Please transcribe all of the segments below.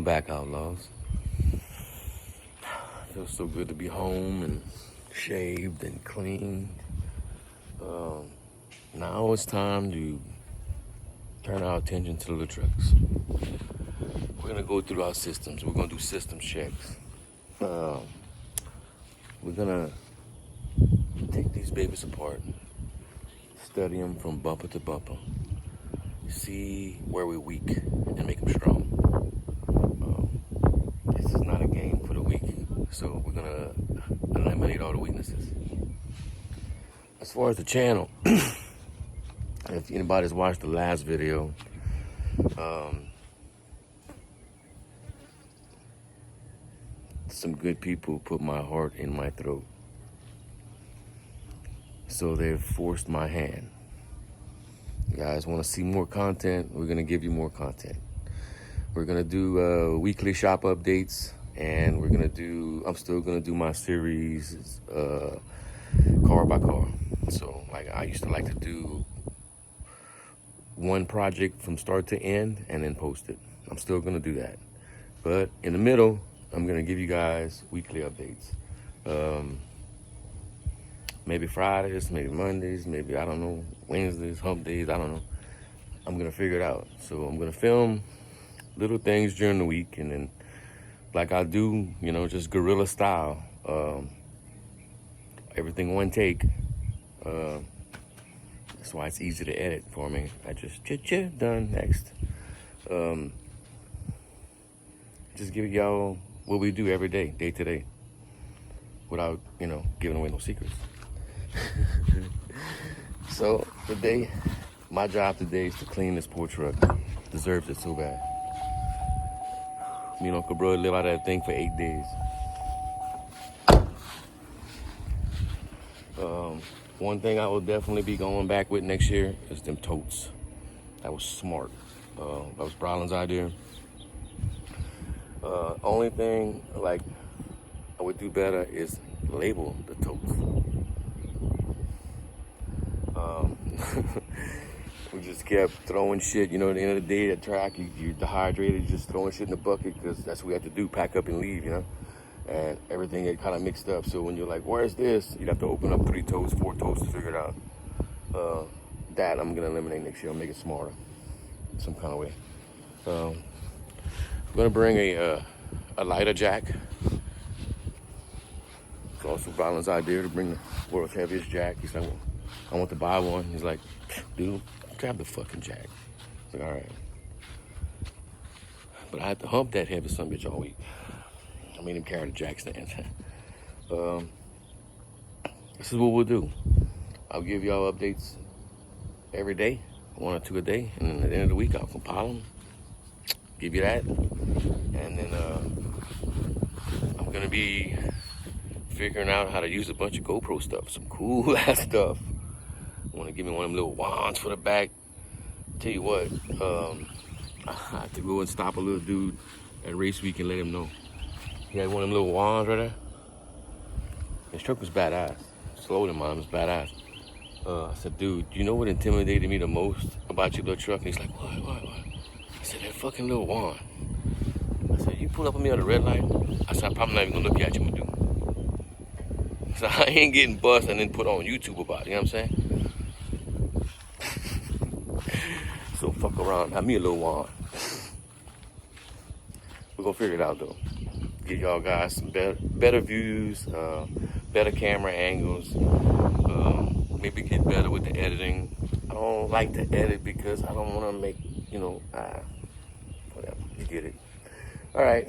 Welcome back, Outlaws. Feels so good to be home and shaved and clean. Now it's time to turn our attention to the trucks. We're gonna go through our systems. We're gonna do system checks. We're gonna take these babies apart, study them from bumper to bumper, see where we're weak and make them strong. This is not a game for the weak, so we're gonna eliminate all the weaknesses. As far as the channel, if anybody's watched the last video, some good people put my heart in my throat. So they've forced my hand. You guys want to see more content? We're going to give you more content. We're going to do weekly shop updates, and I'm still going to do my series car by car. So like I used to like to do one project from start to end and then post it. I'm still going to do that. But in the middle, I'm going to give you guys weekly updates. Maybe Fridays, maybe Mondays, maybe, I don't know, Wednesdays, hump days, I don't know. I'm going to figure it out. So I'm going to film little things during the week, and then like I do, just guerrilla style, everything one take. That's why it's easy to edit for me. I just done, next. Just give y'all what we do every day, day to day, without, giving away no secrets. So today, my job today is to clean this poor truck. Deserves it so bad. Me and Uncle Bro live out of that thing for 8 days. One thing I will definitely be going back with next year is them totes. That was smart. That was Brylan's idea. Only thing like I would do better is label the totes. We just kept throwing shit. At the end of the day, at track, you're dehydrated, you're just throwing shit in the bucket because that's what we have to do, pack up and leave, And everything get kind of mixed up. So when you're like, where's this? You'd have to open up 3 totes, 4 totes to figure it out. That I'm going to eliminate next year. I'll make it smarter some kind of way. I'm going to bring a lighter jack. It's also Brylan's idea to bring the world's heaviest jack. He's like, well, I want to buy one. He's like, dude, grab the fucking jack. I was like, all right. But I had to hump that heavy son bitch all week. I made him carry the jack stands. This is what we'll do. I'll give y'all updates every day, 1 or 2 a day, and then at the end of the week, I'll compile them, give you that, and then I'm gonna be figuring out how to use a bunch of GoPro stuff, some cool ass stuff. I want to give me one of them little wands for the back. Tell you what, I have to go and stop a little dude at race week and let him know. He had one of them little wands right there. His truck was badass. Slower than mine was badass. I said, dude, you know what intimidated me the most about your little truck? And he's like, what? I said, that fucking little wand. I said, you pull up on me at a red light? I said, I'm probably not even gonna look at you, my dude. So I ain't getting bust and then put on YouTube about it, you know what I'm saying? So fuck around, have me a little wand. We're gonna figure it out though. Give y'all guys some better views, better camera angles, maybe get better with the editing. I don't like to edit because I don't want to make, whatever, you get it. All right,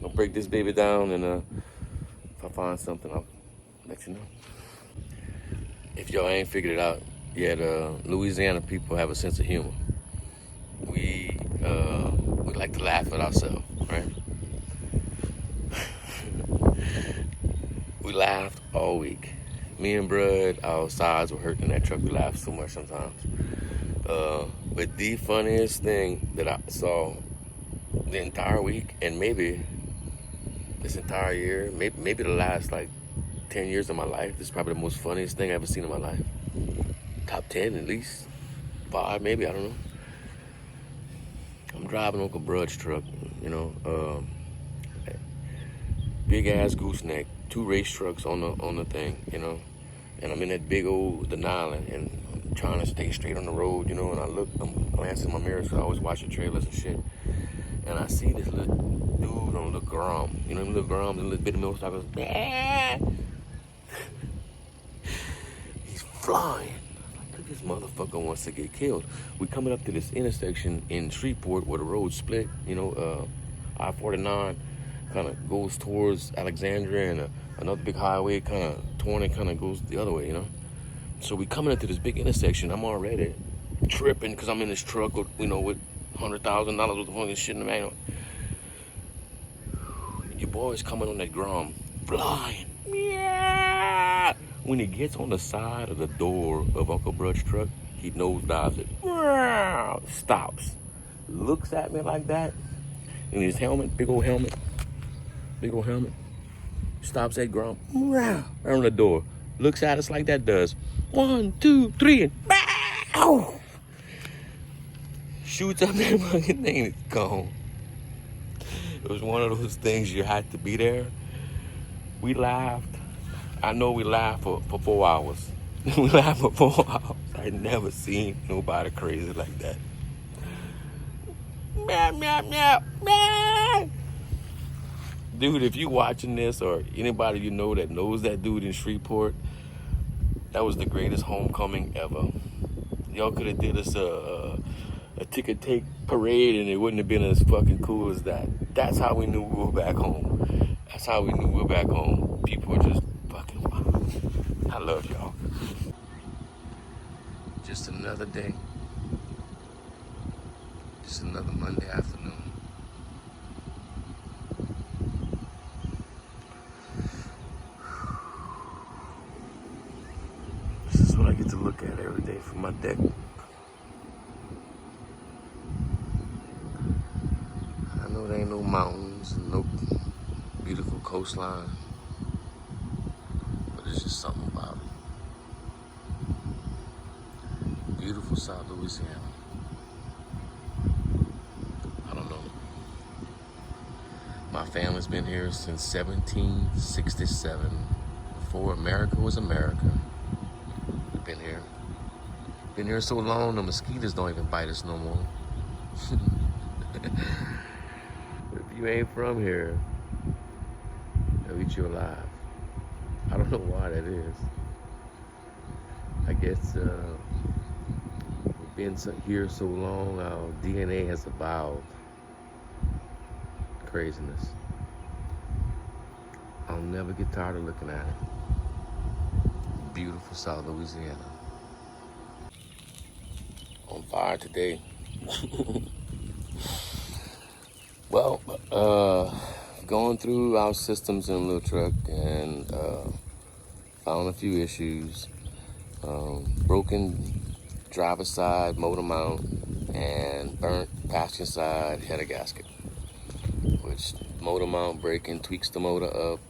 I'll break this baby down, and if I find something, I'll let you know. If y'all ain't figured it out yet, Louisiana people have a sense of humor. We like to laugh at ourselves, right? We laughed all week. Me and Brud, our sides were hurting in that truck. We laughed so much sometimes. But the funniest thing that I saw the entire week, and maybe this entire year, maybe the last 10 years of my life, this is probably the most funniest thing I've ever seen in my life. Top 10 at least. 5 maybe, I don't know. I'm driving Uncle Brud's truck. you know. Big ass gooseneck, 2 race trucks on the thing, you know. And I'm in that big old Denali and I'm trying to stay straight on the road, you know. And I'm glancing in my mirror, so I always watch the trailers and shit. And I see this little dude on a little Grom, you know, them little Groms and little bitty motorcycles. He's flying. This motherfucker wants to get killed. We coming up to this intersection in Shreveport where the road split, you know, I-49 kind of goes towards Alexandria, and another big highway kind of torn and kind of goes the other way, you know. So we coming into this big intersection. I'm already tripping because I'm in this truck, with, you know, with $100,000 worth of fucking shit in the manual. Your boy's coming on that Grom, flying. Yeah. When he gets on the side of the door of Uncle Brud's truck, he nosedives it. Stops, looks at me like that, in his helmet, big old helmet. Stops at Grom, right on the door. Looks at us like that, does 1, 2, 3, and bow! Shoots up that fucking thing, it's gone. It was one of those things you had to be there. We laughed. I know we laughed for 4 hours. We laughed for 4 hours. I never seen nobody crazy like that. Meow, meow, meow, meow. Dude, if you watching this, or anybody you know that knows that dude in Shreveport, that was the greatest homecoming ever. Y'all could have did us a ticket take parade and it wouldn't have been as fucking cool as that. That's how we knew we were back home. That's how we knew we were back home. People were just fucking wild. I love y'all. Just another day. Just another Monday afternoon. This is what I get to look at every day from my deck. I know there ain't no mountains and no beautiful coastline, but it's just something about it. Beautiful South Louisiana. I don't know. My family's been here since 1767, before America was America. We've been here. Been here so long, the mosquitoes don't even bite us no more. If you ain't from here, they'll eat you alive. I don't know why that is. I guess we've been here so long, our DNA has evolved. Craziness. I'll never get tired of looking at it. Beautiful South Louisiana. On fire today. Well, going through our systems in a little truck and found a few issues. Broken driver's side motor mount and burnt passenger side header gasket, which motor mount breaking tweaks the motor up,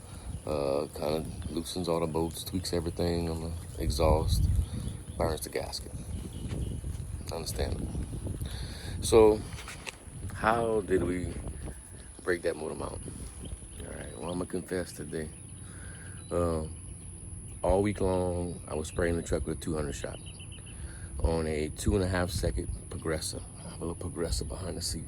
kind of loosens all the bolts, tweaks everything on the exhaust, burns the gasket. Understandable. So, how did we break that motor mount? All right, well, I'm gonna confess today. All week long, I was spraying the truck with a 200 shot on a 2.5 second progressor. I have a little progressor behind the seat.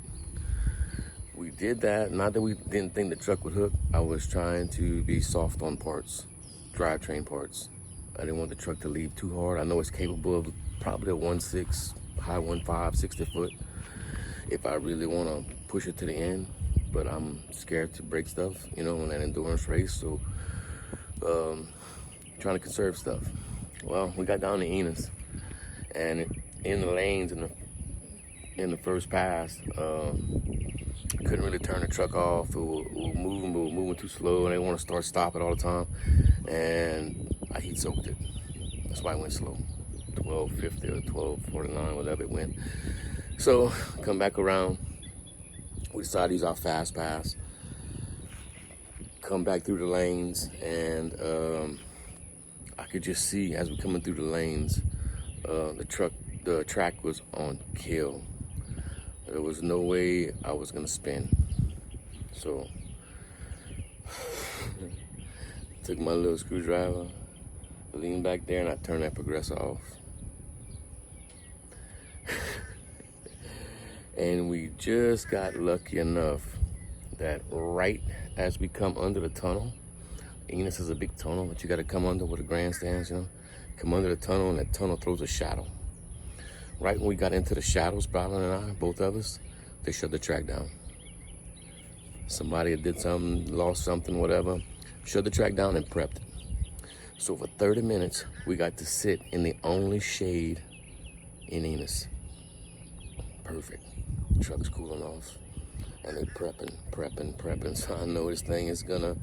We did that, not that we didn't think the truck would hook. I was trying to be soft on parts, drivetrain parts. I didn't want the truck to leave too hard. I know it's capable of probably a 1.6, high 1.5, 60 foot if I really want to push it to the end. But I'm scared to break stuff, you know, in that endurance race. So, trying to conserve stuff. Well, we got down to Enos, and in the lanes in the first pass, couldn't really turn the truck off. We were moving too slow, and they want to stop it all the time. And I heat soaked it. That's why I went slow. 1250 or 1249, whatever it went. So come back around. We decided to use our fast pass. Come back through the lanes, and I could just see as we're coming through the lanes, the track was on kill. There was no way I was gonna spin. So, took my little screwdriver, leaned back there, and I turned that progressor off. And we just got lucky enough that right as we come under the tunnel, Enos is a big tunnel that you got to come under with the grandstands, you know. Come under the tunnel, and that tunnel throws a shadow. Right when we got into the shadows, Bradley and I, both of us, they shut the track down. Somebody did something, lost something, whatever, shut the track down and prepped it. So for 30 minutes, we got to sit in the only shade in Enos. Perfect. Truck's cooling off. And they prepping. So I know this thing is gonna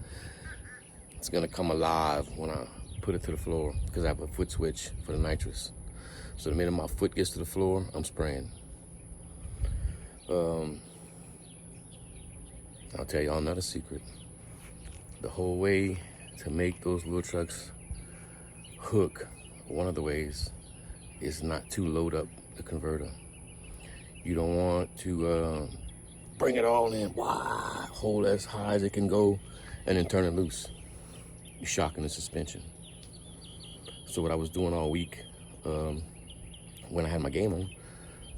come alive when I put it to the floor, because I have a foot switch for the nitrous. So the minute my foot gets to the floor, I'm spraying. I'll tell y'all another secret. The whole way to make those little trucks hook, one of the ways, is not to load up the converter. You don't want to bring it all in, hold as high as it can go, and then turn it loose. You're shocking the suspension. So what I was doing all week, when I had my game on,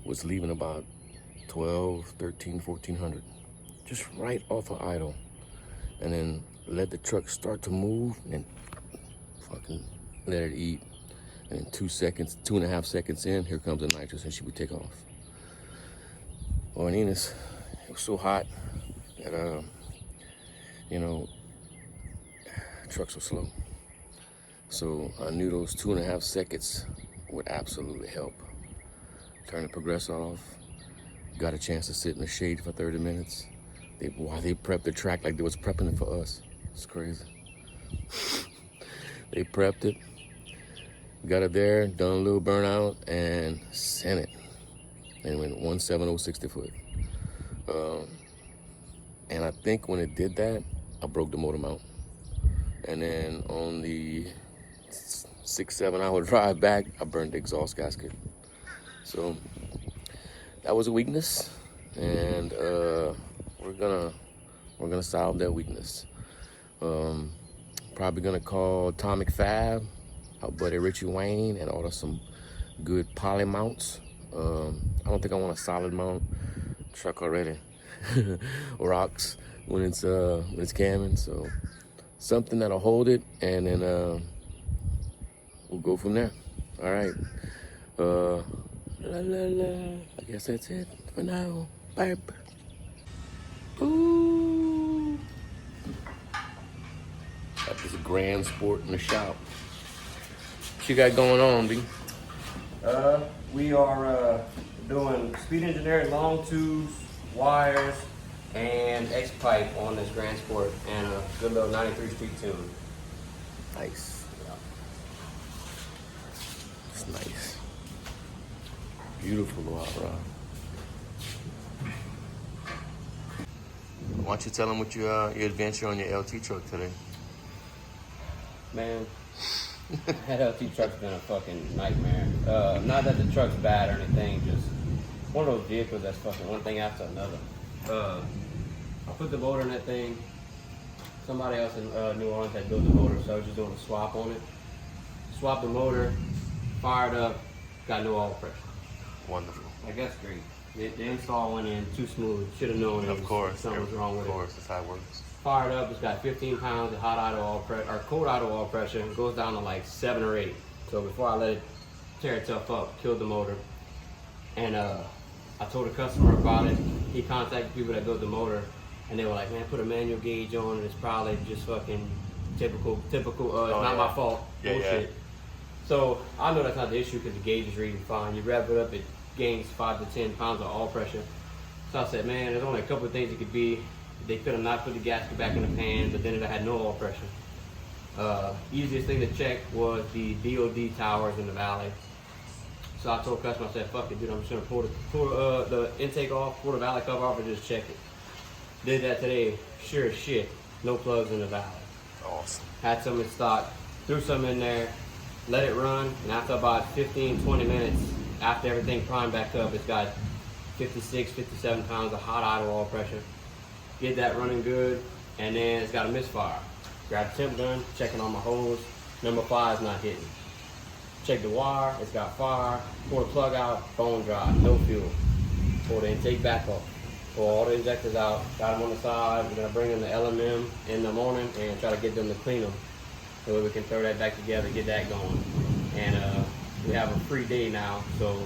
was leaving about 12, 13, 1400, just right off of idle, and then let the truck start to move and fucking let it eat. And in 2.5 seconds in, here comes the nitrous, and she would take off. Well, in Enos, it was so hot that, trucks were slow. So I knew those 2.5 seconds would absolutely help. Turn the progressor off, got a chance to sit in the shade for 30 minutes. While they prepped the track like they was prepping it for us. It's crazy. They prepped it, got it there, done a little burnout, and sent it. And went 170 60 foot. And I think when it did that, I broke the motor mount. And then on the 6-7 hour drive back, I burned the exhaust gasket. So that was a weakness, and we're gonna solve that weakness. Probably gonna call Atomic Fab, our buddy Richie Wayne, and order some good poly mounts. I don't think I want a solid mount. Truck already rocks when it's camming, so something that'll hold it, and then we'll go from there. All right. I guess that's it for now. Bye. Ooh. Got this grand sport in the shop. What you got going on, B? We are doing speed engineering, long tubes, wires, and X-pipe on this Grand Sport and a good little 93 Street tune. Nice. Yeah. It's nice. Beautiful hot rod. Why don't you tell them what your adventure on your LT truck today? Man, that LT truck's been a fucking nightmare. Not that the truck's bad or anything, just one of those vehicles that's fucking one thing after another. I put the motor in that thing. Somebody else in New Orleans had built the motor, so I was just doing a swap on it. Swapped the motor, fired up, got no oil pressure. Wonderful. Like, that's great. The install went in too smooth. Should have known something was wrong with it. Of course, that's how it works. Fired up, it's got 15 pounds of hot idle oil pressure, or cold idle oil pressure. It goes down to like 7 or 8. So before I let it tear itself up, killed the motor. And I told the customer about it. He contacted people that built the motor, and they were like, man, put a manual gauge on it. It's probably just fucking typical, it's not my fault, bullshit. Yeah. So I know that's not the issue because the gauge is reading fine. You rev it up, it gains 5 to 10 pounds of oil pressure. So I said, man, there's only a couple of things it could be. They could have not put the gasket back in the pan, but then it had no oil pressure. Easiest thing to check was the DOD towers in the valley. So I told the customer, I said, fuck it, dude, I'm just gonna pull the intake off, pull the valley cover off, and just check it. Did that today, sure as shit, no plugs in the valley. Awesome. Had some in stock, threw some in there, let it run, and after about 15, 20 minutes, after everything primed back up, it's got 56, 57 pounds of hot idle oil pressure. get that running good, and then it's got a misfire. Grab the temp gun, checking on my hose. Number 5 is not hitting. Check the wire, it's got fire. Pull the plug out, bone dry, no fuel. Pull the intake back off. Pull all the injectors out, got them on the side. We're gonna bring in the LMM in the morning and try to get them to clean them. So we can throw that back together, get that going. And we have a free day now, so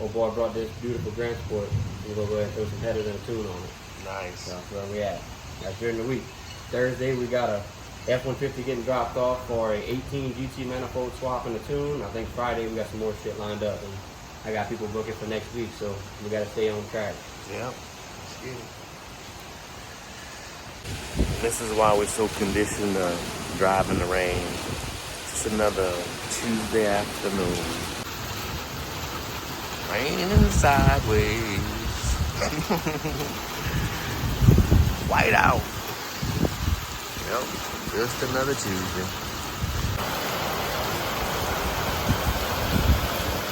old boy brought this beautiful Grand Sport. We're gonna go ahead and throw some headers and a tune on it. Nice. So that's where we at. That's during the week. Thursday we got a F-150 getting dropped off for a 18 GT manifold swap and a tune. I think Friday we got some more shit lined up, and I got people booking for next week, so we gotta stay on track. Yep. Let's get it. This is why we're so conditioned to drive in the rain. It's another Tuesday afternoon. Raining sideways. White out. Yep, just another Tuesday.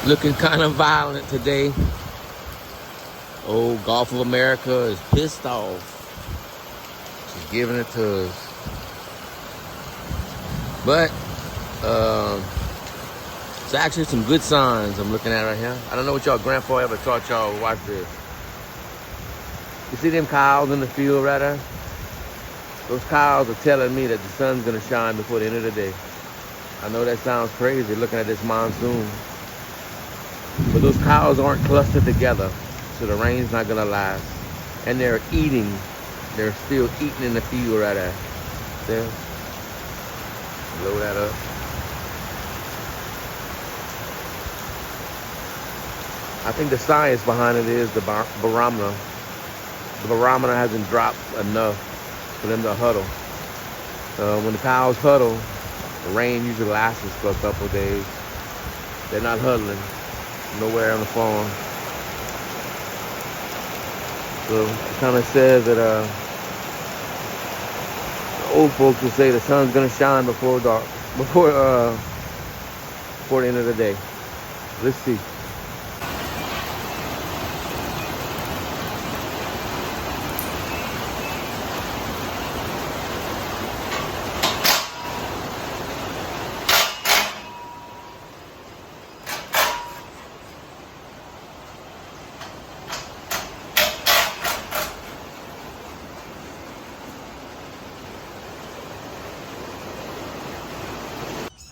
Looking kind of violent today. Old Gulf of America is pissed off. She's giving it to us. But it's actually some good signs I'm looking at right here. I don't know what y'all grandpa ever taught y'all to watch this. You see them cows in the field right there? Those cows are telling me that the sun's gonna shine before the end of the day. I know that sounds crazy looking at this monsoon. But those cows aren't clustered together, so the rain's not gonna last. And they're eating. They're still eating in the field right there. There. Blow that up. I think the science behind it is the barometer. The barometer hasn't dropped enough for them to huddle. When the cows huddle, the rain usually lasts for a couple of days. They're not huddling nowhere on the farm. So it kind of says that the old folks will say the sun's gonna shine before dark, before the end of the day. Let's see.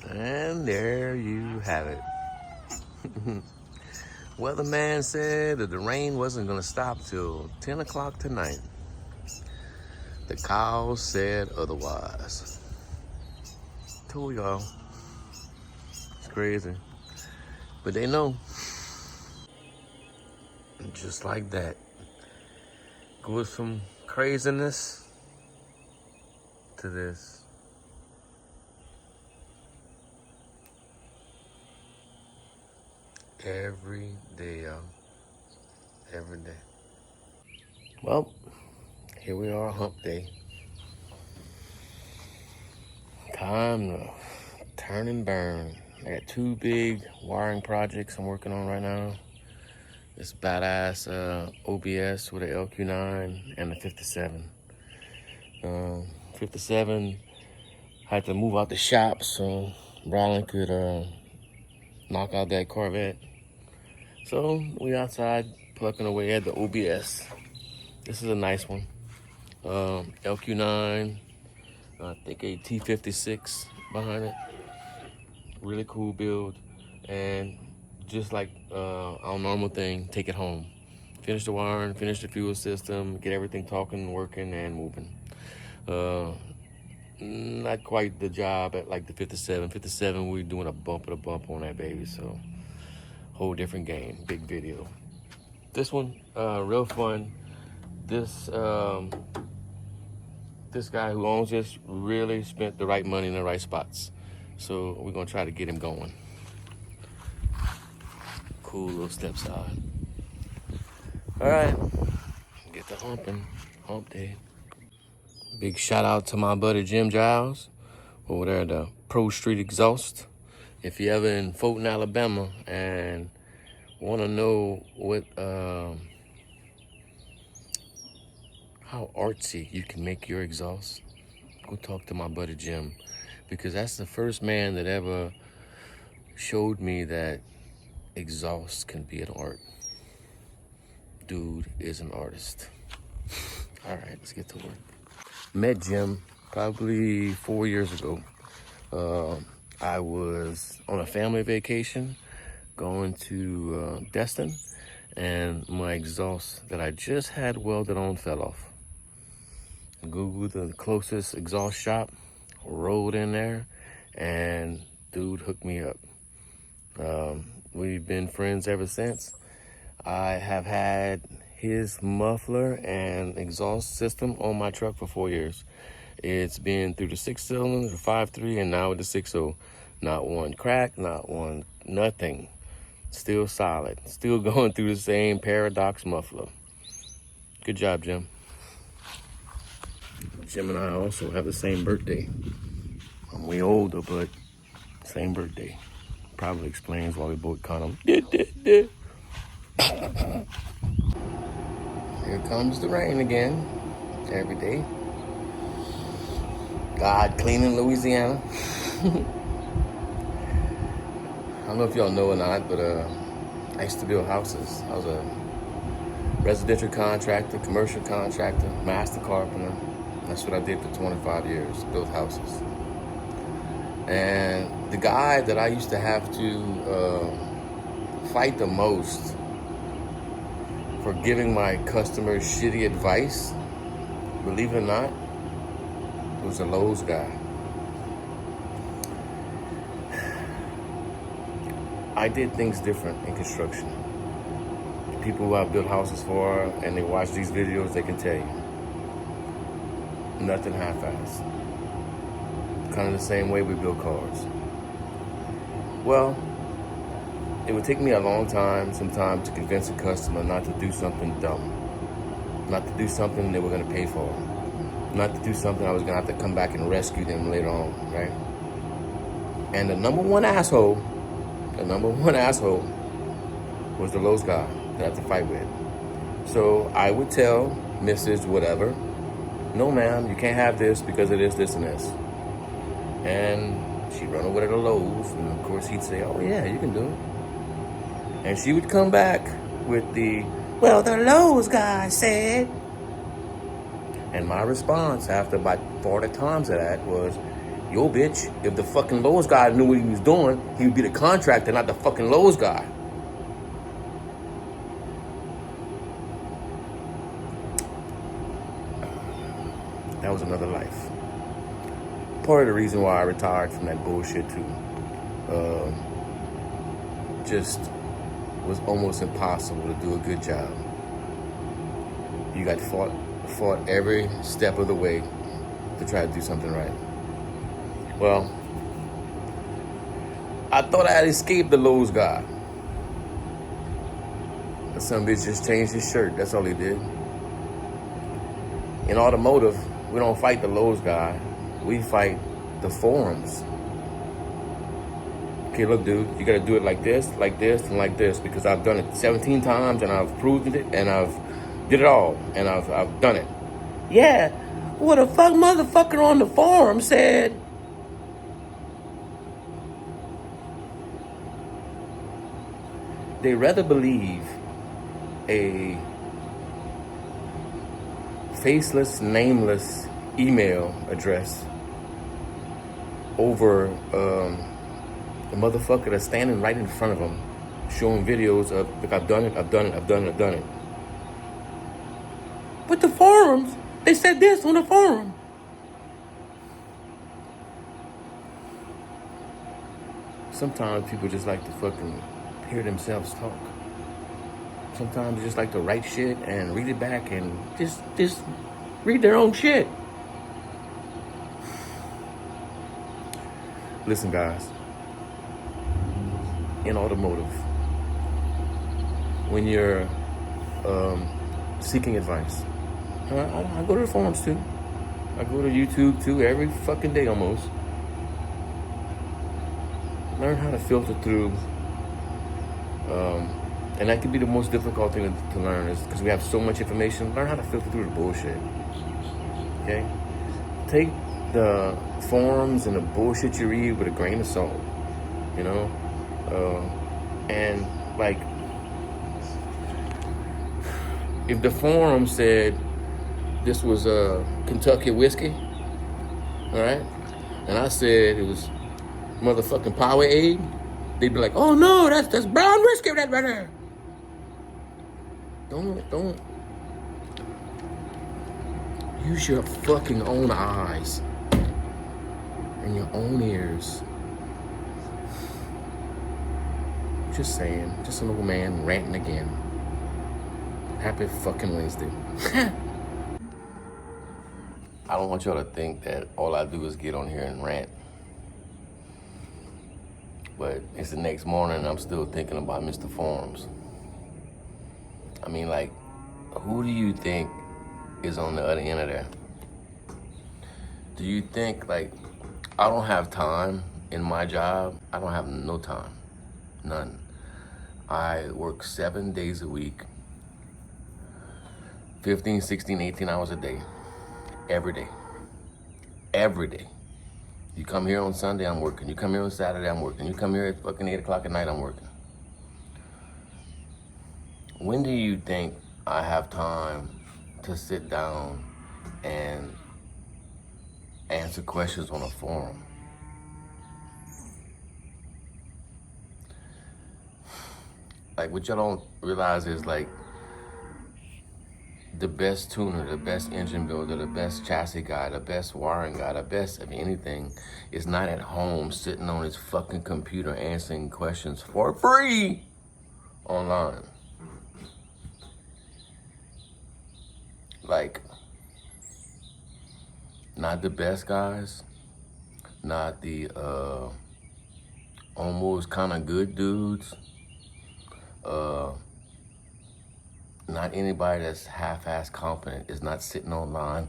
And there you have it. Weatherman said that the rain wasn't going to stop till 10 o'clock tonight. The cows said otherwise. Told y'all. It's crazy. But they know. And just like that. Goes from craziness to this. Every day, y'all. Every day. Well, here we are, hump day. Time to turn and burn. I got 2 big wiring projects I'm working on right now. This badass OBS with an LQ9 and a 57. 57 had to move out the shop so Brian could knock out that Corvette. So we outside plucking away at the OBS. This is a nice one. LQ9, I think a T56 behind it. Really cool build. And just like our normal thing, take it home. Finish the wiring, finish the fuel system, get everything talking, working, and moving. Not quite the job at like the 57. 57, we're doing a bumper to bump on that baby, so whole different game, big video. This one, real fun. This guy who owns this really spent the right money in the right spots. So we're gonna try to get him going. Cool little step side. All right, get to humping, hump day. Big shout out to my buddy Jim Giles over there at the Pro Street Exhaust. If you're ever in Fulton, Alabama and want to know what how artsy you can make your exhaust, go talk to my buddy Jim, because that's the first man that ever showed me that exhaust can be an art. Dude is an artist. All right, let's get to work. Met Jim probably 4 years ago. I was on a family vacation going to Destin, and my exhaust that I just had welded on fell off. Googled the closest exhaust shop, rolled in there, and dude hooked me up. We've been friends ever since. I have had his muffler and exhaust system on my truck for 4 years. It's been through the 6-cylinder, the 5.3, and now with the 6.0. Not one crack, not one, nothing. Still solid. Still going through the same Paradox muffler. Good job, Jim. Jim and I also have the same birthday. I'm way older, but same birthday. Probably explains why we both kind of Here comes the rain again. Every day. God cleaning Louisiana. I don't know if y'all know or not, but I used to build houses. I was a residential contractor, commercial contractor, master carpenter. That's what I did for 25 years, built houses. And the guy that I used to have to fight the most for giving my customers shitty advice, believe it or not, was a Lowe's guy. I did things different in construction. The people who I built houses for and they watch these videos, they can tell you. Nothing half-assed. Kind of the same way we build cars. Well, it would take me a long time sometimes to convince a customer not to do something dumb. Not to do something they were going to pay for. Not to do something I was going to have to come back and rescue them later on, right? And the number one asshole was the Lowe's guy that I had to fight with. So I would tell Mrs. Whatever, no ma'am, you can't have this because of this, and this. And she'd run over to the Lowe's, and of course he'd say, oh yeah, you can do it. And she would come back with well, the Lowe's guy said. And my response after about 40 times of that was, yo, bitch, if the fucking Lowe's guy knew what he was doing, he would be the contractor, not the fucking Lowe's guy. That was another life. Part of the reason why I retired from that bullshit too. Just was almost impossible to do a good job. You got fought every step of the way to try to do something right. Well, I thought I had escaped the Lowe's guy. But some bitch just changed his shirt. That's all he did. In automotive, we don't fight the Lowe's guy. We fight the forums. Okay, look, dude, you gotta do it like this, and like this, because I've done it 17 times and I've proved it and I've did it all and I've done it. Yeah, what the fuck motherfucker on the forum said. They rather believe a faceless, nameless email address over the motherfucker that's standing right in front of them, showing videos of, look, I've done it. But the forums, they said this on the forum. Sometimes people just like to fucking hear themselves talk. Sometimes they just like to write shit and read it back and just read their own shit. Listen, guys. In automotive, when you're seeking advice, I go to the forums too. I go to YouTube too every fucking day almost. Learn how to filter through And that could be the most difficult thing to learn, is because we have so much information. Learn how to filter through the bullshit. Okay? Take the forums and the bullshit you read with a grain of salt. You know? And like, if the forum said this was a Kentucky whiskey, all right, and I said it was motherfucking Powerade, they'd be like, "Oh no, that's brown whiskey right there." Don't use your fucking own eyes and your own ears. Just saying, just an old man ranting again. Happy fucking Wednesday. I don't want y'all to think that all I do is get on here and rant. But it's the next morning and I'm still thinking about Mr. Forms. I mean, like, who do you think is on the other end of that? Do you think, like, I don't have time in my job? I don't have no time. None. I work 7 days a week, 15, 16, 18 hours a day, every day. Every day. You come here on Sunday, I'm working. You come here on Saturday, I'm working. You come here at fucking 8 o'clock at night, I'm working. When do you think I have time to sit down and answer questions on a forum? Like, what y'all don't realize is, like, the best tuner, the best engine builder, the best chassis guy, the best wiring guy, the best of anything is not at home sitting on his fucking computer answering questions for free online. Like, not the best guys, not the almost kind of good dudes, not anybody that's half-ass competent is not sitting online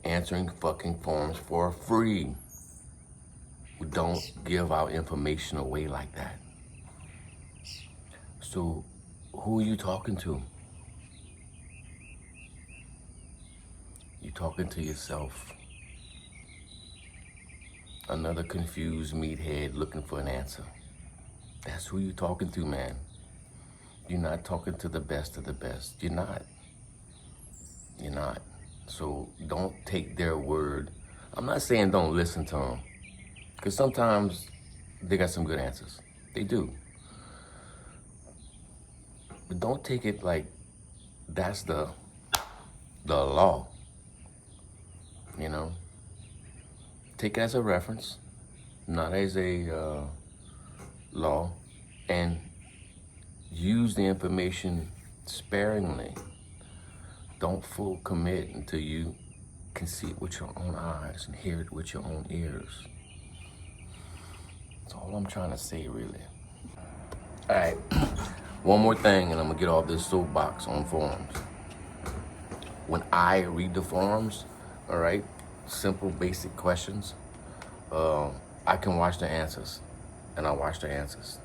answering fucking forms for free. We don't give our information away like that. So who are you talking to? You're talking to yourself. Another confused meathead looking for an answer. That's who you're talking to, man. You're not talking to the best of the best. You're not. You're not. So don't take their word. I'm not saying don't listen to them, because sometimes they got some good answers. They do. But don't take it like that's the law. You know? Take it as a reference, not as a law, and use the information sparingly. Don't full commit until you can see it with your own eyes and hear it with your own ears. That's all I'm trying to say, really. All right, one more thing, and I'm gonna get off this soapbox on forums. When I read the forums, all right, simple, basic questions, I can watch the answers, and I watch the answers.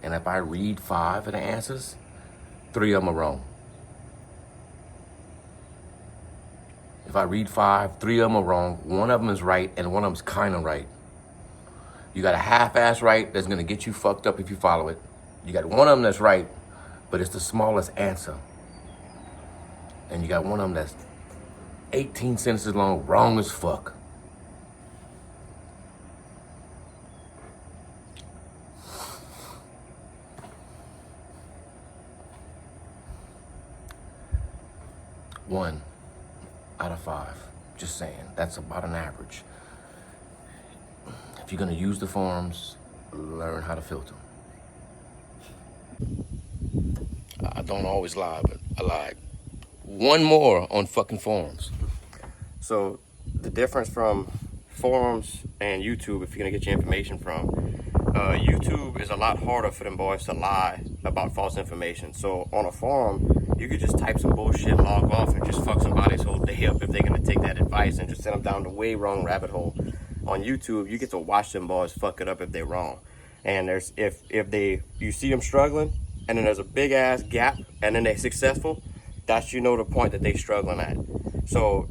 And if I read 5 of the answers, 3 of them are wrong. If I read 5, 3 of them are wrong, 1 of them is right, and 1 of them is kind of right. You got a half-ass right that's gonna get you fucked up if you follow it. You got 1 of them that's right, but it's the smallest answer. And you got 1 of them that's 18 sentences long, wrong as fuck. One out of 5, just saying, that's about an average. If you're gonna use the forums, learn how to filter. I don't always lie, but I lied. 1 more on fucking forums. So the difference from forums and YouTube, if you're gonna get your information from, YouTube is a lot harder for them boys to lie about false information. So on a forum, you could just type some bullshit, log off, and just fuck somebody's whole day up if they're gonna take that advice and just send them down the way wrong rabbit hole. On YouTube, you get to watch them boys fuck it up if they're wrong. And there's if you see them struggling, and then there's a big ass gap, and then they're successful, that's, you know, the point that they're struggling at. So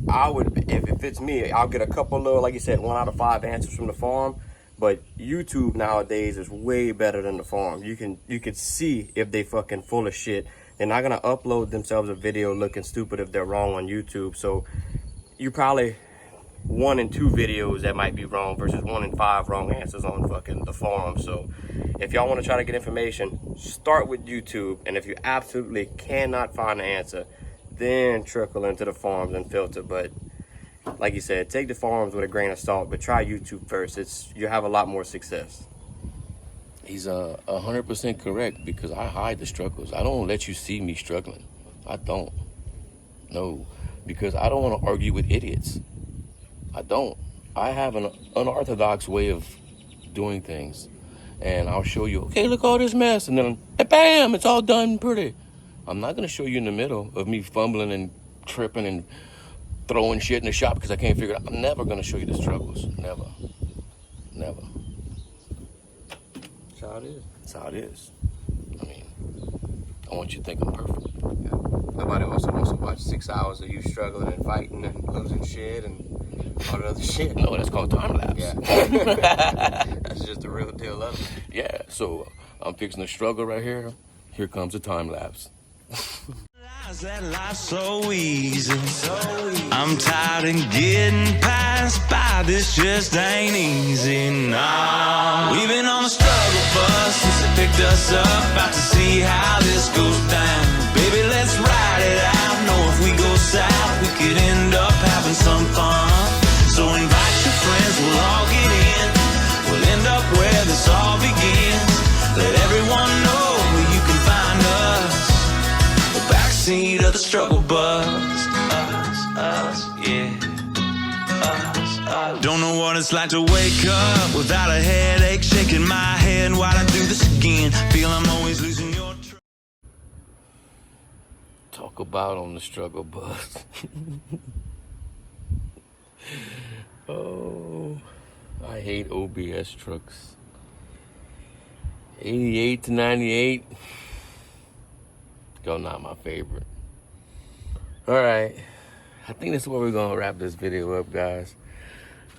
I would, if it's me, I'll get a couple of, like you said, 1 out of 5 answers from the forum. But YouTube nowadays is way better than the forum. You can see if they fucking full of shit. They're not gonna upload themselves a video looking stupid if they're wrong on YouTube. So you probably 1 in 2 videos that might be wrong versus 1 in 5 wrong answers on fucking the forum. So if y'all want to try to get information, start with YouTube, and if you absolutely cannot find the answer, then trickle into the forums and filter. But like you said, take the forums with a grain of salt, but try YouTube first. You have a lot more success. He's 100% correct, because I hide the struggles. I don't let you see me struggling. I don't. No, because I don't want to argue with idiots. I don't. I have an unorthodox way of doing things, and I'll show you, okay, look all this mess, and then bam, it's all done pretty. I'm not going to show you in the middle of me fumbling and tripping and throwing shit in the shop because I can't figure it out. I'm never going to show you the struggles. Never. Never. That's how it is. That's how it is. I mean, I want you to think I'm perfect. Yeah. Nobody also wants to watch 6 hours of you struggling and fighting and losing shit and all that other shit. No, that's called time lapse. Yeah. That's just the real deal of it. Yeah, so I'm fixing the struggle right here. Here comes the time lapse. That life's so easy. I'm tired and getting passed by. This just ain't easy. No, we've been on the struggle bus since they picked us up. About to see how this goes down. Baby, let's ride it out. Know if we go south, we could end up having some fun. So invite your friends, we'll all get in. We'll end up where this all begins. Let everyone know where you can find us. Backseat of the struggle bus. Yeah. Don't know what it's like to wake up without a headache, shaking my head while I do this again. Feel I'm always losing your Talk about on the struggle bus. Oh, I hate OBS trucks. 88 to 98. Not my favorite. All right, I think this is where we're gonna wrap this video up, guys.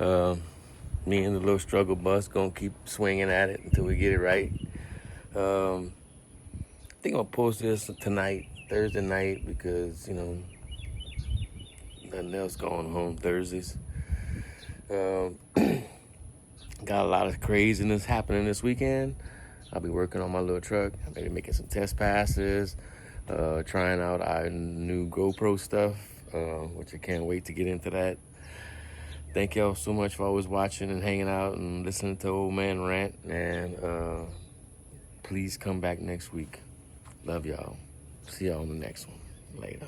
Me and the little struggle bus gonna keep swinging at it until we get it right. I think I'll post this tonight, Thursday night, because, you know, nothing else going home Thursdays. Got a lot of craziness happening this weekend. I'll be working on my little truck. I'm maybe making some test passes. Trying out our new GoPro stuff, which I can't wait to get into that. Thank y'all so much for always watching and hanging out and listening to Old Man Rant. And please come back next week. Love y'all. See y'all on the next one. Later.